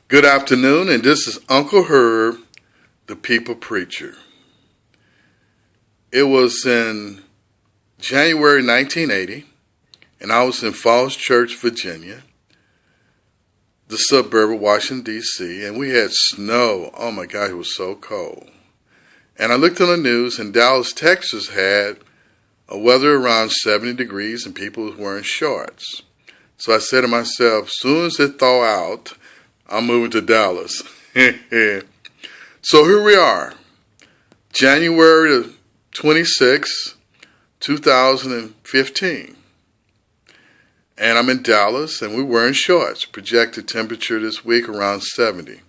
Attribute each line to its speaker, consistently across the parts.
Speaker 1: Good afternoon, and this is Uncle Herb, the People Preacher. It was in January 1980, and I was in Falls Church, Virginia, the suburb of Washington, D.C., and we had snow. Oh my God, it was so cold. And I looked on the news, and Dallas, Texas had a weather around 70 degrees, and people were wearing shorts. So I said to myself, as soon as it thaw out, I'm moving to Dallas. So here we are, January 26, 2015. And I'm in Dallas, and we're wearing shorts. Projected temperature this week around 70.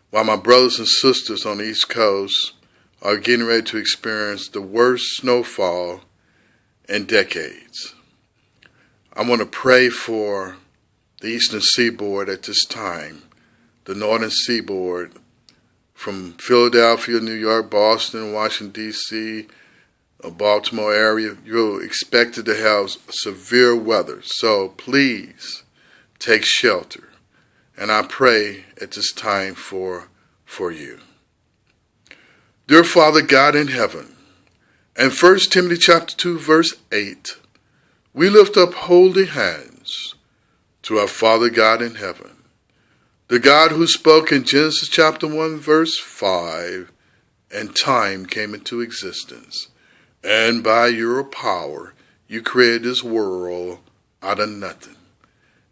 Speaker 1: While my brothers and sisters on the East Coast are getting ready to experience the worst snowfall in decades. I want to pray for the Eastern Seaboard at this time, the Northern Seaboard, from Philadelphia, New York, Boston, Washington, D.C., Baltimore area. You're expected to have severe weather, so please take shelter. And I pray at this time for you. Dear Father God in heaven, and 1 Timothy chapter 2, verse 8, we lift up holy hands to our Father God in heaven, the God who spoke in Genesis chapter 1, verse 5, and time came into existence. And by your power, you created this world out of nothing.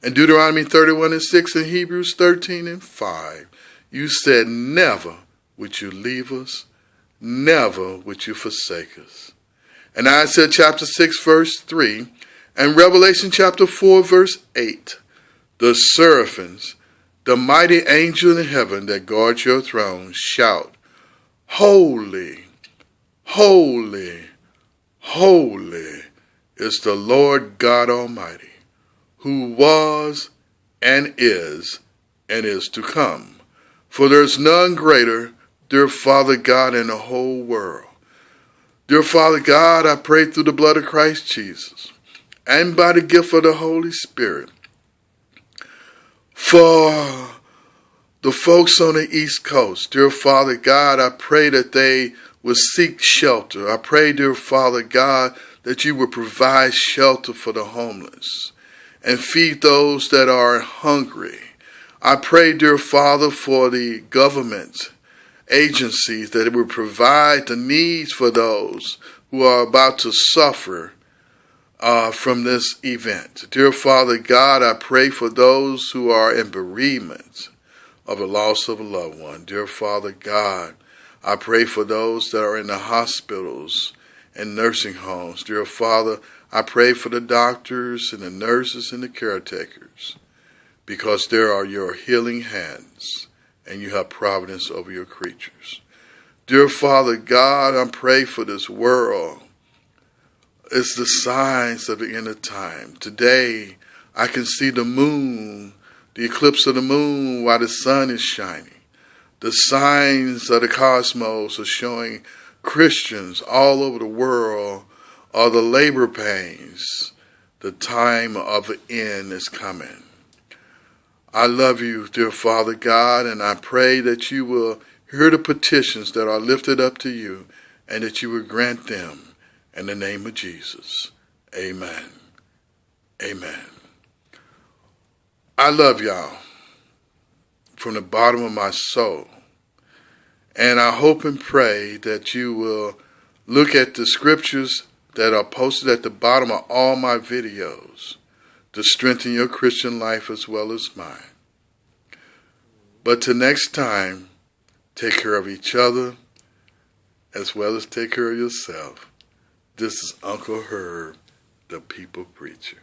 Speaker 1: In Deuteronomy 31 and 6 and Hebrews 13 and 5, you said, never would you leave us, never would you forsake us. And Isaiah chapter 6, verse 3, and Revelation chapter 4, verse 8, the seraphims, the mighty angel in heaven that guards your throne, shout, holy, holy, holy is the Lord God Almighty, who was and is to come. For there's none greater, dear Father God, in the whole world. Dear Father God, I pray through the blood of Christ Jesus and by the gift of the Holy Spirit for the folks on the East Coast. Dear Father God, I pray that they will seek shelter. I pray, dear Father God, that you will provide shelter for the homeless and feed those that are hungry. I pray, dear Father, for the government agencies that it will provide the needs for those who are about to suffer from this event. Dear Father God, I pray for those who are in bereavement of the loss of a loved one. Dear Father God, I pray for those that are in the hospitals and nursing homes. Dear Father, I pray for the doctors and the nurses and the caretakers, because there are your healing hands and you have providence over your creatures. Dear Father God, I pray for this world. It's the signs of the end of time. Today, I can see the moon, the eclipse of the moon while the sun is shining. The signs of the cosmos are showing Christians all over the world are the labor pains. The time of the end is coming. I love you, dear Father God, and I pray that you will hear the petitions that are lifted up to you and that you will grant them in the name of Jesus. Amen. Amen. I love y'all from the bottom of my soul. And I hope and pray that you will look at the scriptures that are posted at the bottom of all my videos to strengthen your Christian life as well as mine. But till next time, take care of each other as well as take care of yourself. This is Uncle Herb, the People Preacher.